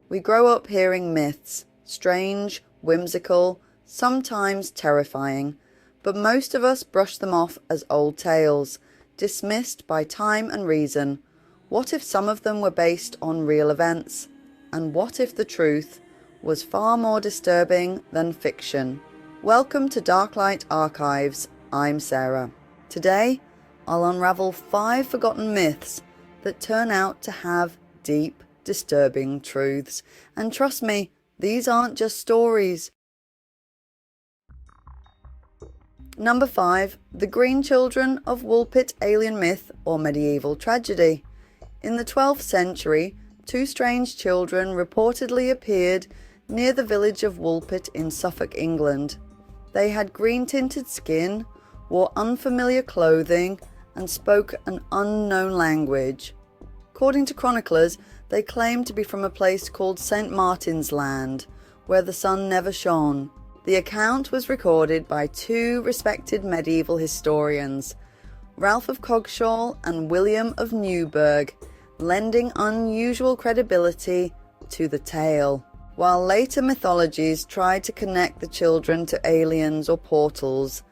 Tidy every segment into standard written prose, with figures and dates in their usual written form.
We grow up hearing myths, strange, whimsical, sometimes terrifying, but most of us brush them off as old tales, dismissed by time and reason. What if some of them were based on real events? And what if the truth was far more disturbing than fiction? Welcome to Darklight Archives. I'm Sarah. Today, I'll unravel 5 forgotten myths that turn out to have deep, disturbing truths. And trust me, these aren't just stories. Number 5. The Green Children of Woolpit Alien Myth or Medieval Tragedy. In the 12th century, 2 strange children reportedly appeared near the village of Woolpit in Suffolk, England. They had green-tinted skin, wore unfamiliar clothing, and spoke an unknown language. According to chroniclers, they claimed to be from a place called St. Martin's Land, where the sun never shone. The account was recorded by 2 respected medieval historians, Ralph of Coggeshall and William of Newburgh, lending unusual credibility to the tale. While later mythologies tried to connect the children to aliens or portals,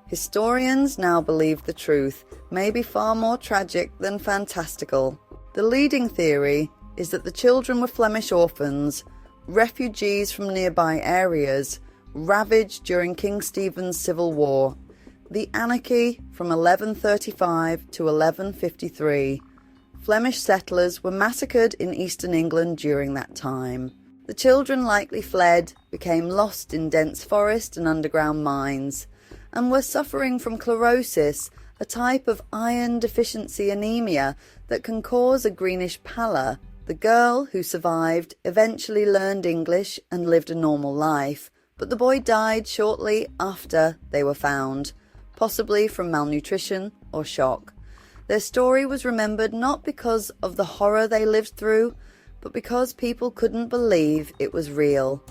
historians now believe the truth may be far more tragic than fantastical. The leading theory is that the children were Flemish orphans, refugees from nearby areas, ravaged during King Stephen's civil war, the Anarchy from 1135 to 1153. Flemish settlers were massacred in eastern England during that time. The children likely fled, became lost in dense forest and underground mines, and were suffering from chlorosis, a type of iron deficiency anemia that can cause a greenish pallor. The girl who survived eventually learned English and lived a normal life, but the boy died shortly after they were found, possibly from malnutrition or shock. Their story was remembered not because of the horror they lived through, but because people couldn't believe it was real.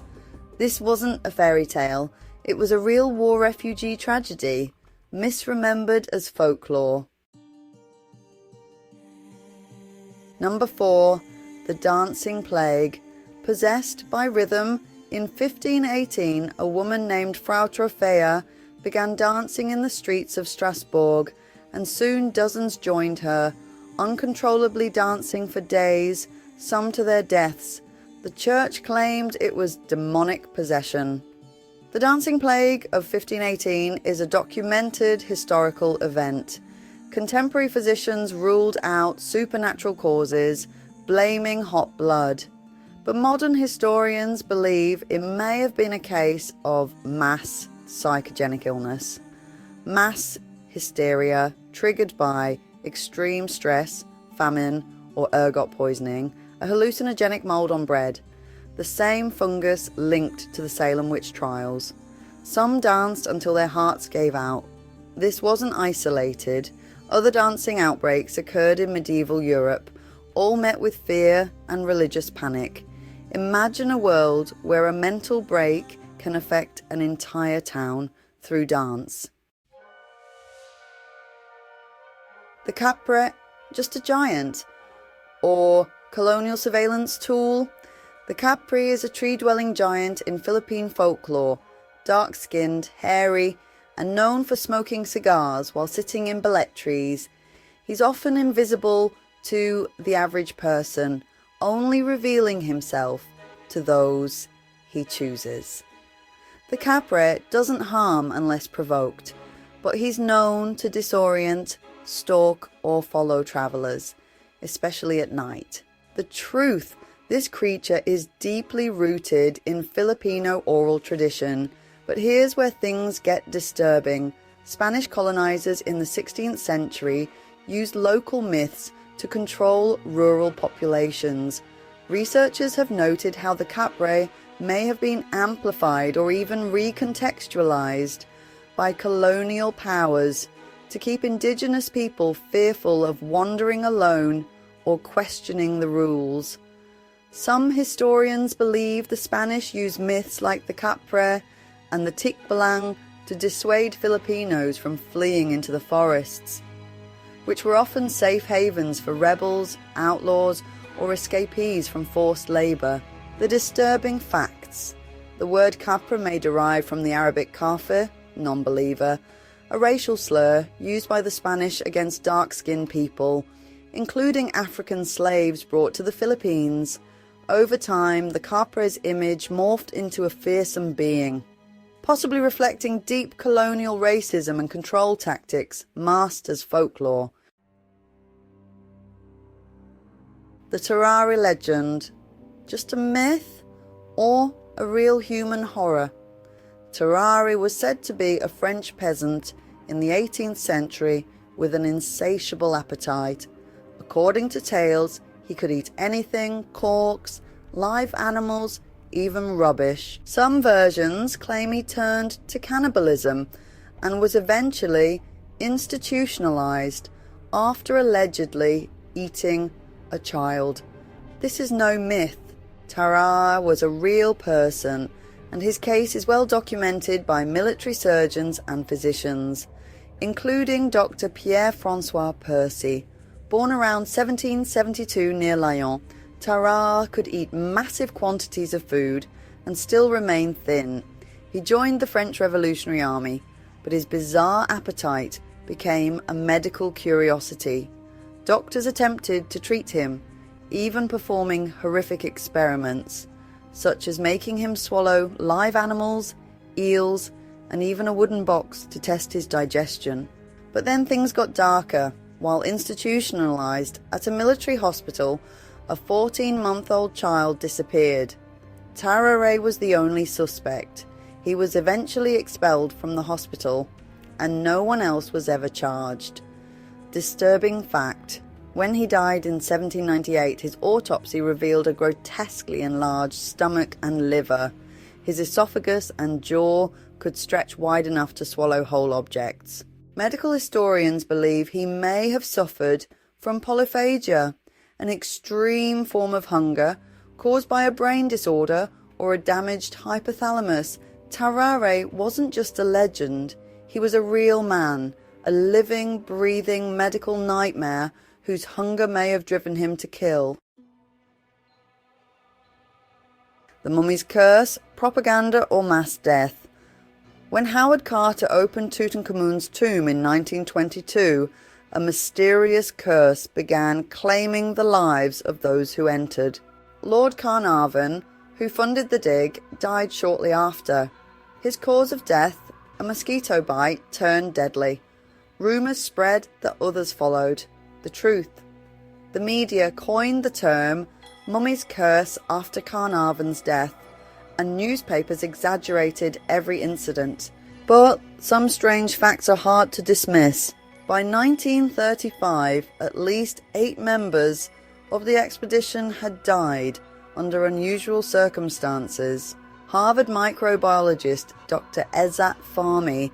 This wasn't a fairy tale, it was a real war refugee tragedy, misremembered as folklore. Number 4. The Dancing Plague. Possessed by rhythm, in 1518 a woman named Frau Trophea began dancing in the streets of Strasbourg, and soon dozens joined her, uncontrollably dancing for days, some to their deaths. The church claimed it was demonic possession. The Dancing Plague of 1518 is a documented historical event. Contemporary physicians ruled out supernatural causes, blaming hot blood. But modern historians believe it may have been a case of mass psychogenic illness. Mass hysteria triggered by extreme stress, famine, or ergot poisoning, a hallucinogenic mold on bread. The same fungus linked to the Salem witch trials. Some danced until their hearts gave out. This wasn't isolated. Other dancing outbreaks occurred in medieval Europe, all met with fear and religious panic. Imagine a world where a mental break can affect an entire town through dance. The Kapre, just a giant? Or colonial surveillance tool? The Kapre is a tree-dwelling giant in Philippine folklore, dark-skinned, hairy, and known for smoking cigars while sitting in balete trees. He's often invisible to the average person, only revealing himself to those he chooses. The Kapre doesn't harm unless provoked, but he's known to disorient, stalk, or follow travelers, especially at night. The truth: this creature is deeply rooted in Filipino oral tradition, but here's where things get disturbing. Spanish colonizers in the 16th century used local myths to control rural populations. Researchers have noted how the Kapre may have been amplified or even recontextualized by colonial powers to keep indigenous people fearful of wandering alone or questioning the rules. Some historians believe the Spanish used myths like the Kapre and the Tikbalang to dissuade Filipinos from fleeing into the forests, which were often safe havens for rebels, outlaws, or escapees from forced labour. The disturbing facts. The word Kapre may derive from the Arabic kafir, non-believer, a racial slur used by the Spanish against dark-skinned people, including African slaves brought to the Philippines. Over time, the Kapre's image morphed into a fearsome being, possibly reflecting deep colonial racism and control tactics masked as folklore. The Tarrare legend, just a myth or a real human horror? Tarrare was said to be a French peasant in the 18th century with an insatiable appetite. According to tales, he could eat anything, corks, live animals, even rubbish. Some versions claim he turned to cannibalism and was eventually institutionalized after allegedly eating a child. This is no myth. Tarrare was a real person, and his case is well documented by military surgeons and physicians, including Dr. Pierre-François Percy. Born around 1772 near Lyon, Tarrare could eat massive quantities of food and still remain thin. He joined the French Revolutionary Army, but his bizarre appetite became a medical curiosity. Doctors attempted to treat him, even performing horrific experiments, such as making him swallow live animals, eels, and even a wooden box to test his digestion. But then things got darker. While institutionalized at a military hospital, a 14-month-old child disappeared. Tarrare was the only suspect. He was eventually expelled from the hospital, and no one else was ever charged. Disturbing fact. When he died in 1798, his autopsy revealed a grotesquely enlarged stomach and liver. His esophagus and jaw could stretch wide enough to swallow whole objects. Medical historians believe he may have suffered from polyphagia, an extreme form of hunger caused by a brain disorder or a damaged hypothalamus. Tarrare wasn't just a legend, he was a real man, a living, breathing medical nightmare whose hunger may have driven him to kill. The Mummy's Curse, Propaganda or Mass Death. When Howard Carter opened Tutankhamun's tomb in 1922, a mysterious curse began claiming the lives of those who entered. Lord Carnarvon, who funded the dig, died shortly after. His cause of death, a mosquito bite, turned deadly. Rumours spread that others followed. The truth. The media coined the term Mummy's Curse after Carnarvon's death, and newspapers exaggerated every incident. But some strange facts are hard to dismiss. By 1935, at least 8 members of the expedition had died under unusual circumstances. Harvard microbiologist Dr. Ezat Fahmy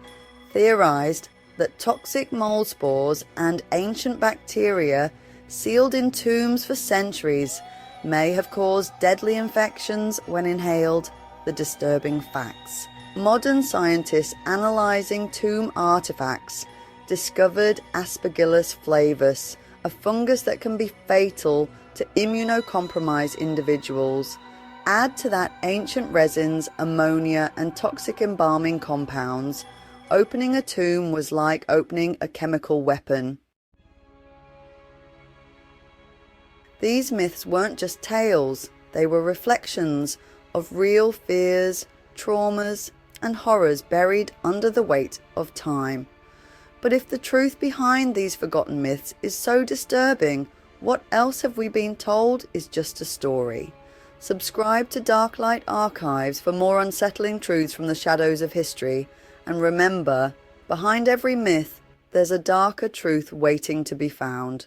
theorized that toxic mold spores and ancient bacteria sealed in tombs for centuries may have caused deadly infections when inhaled. The disturbing facts. Modern scientists analyzing tomb artifacts discovered Aspergillus flavus, a fungus that can be fatal to immunocompromised individuals. Add to that ancient resins, ammonia, and toxic embalming compounds. Opening a tomb was like opening a chemical weapon. These myths weren't just tales, they were reflections of real fears, traumas, and horrors buried under the weight of time. But if the truth behind these forgotten myths is so disturbing, what else have we been told is just a story? Subscribe to Darklight Archives for more unsettling truths from the shadows of history, and remember, behind every myth, there's a darker truth waiting to be found.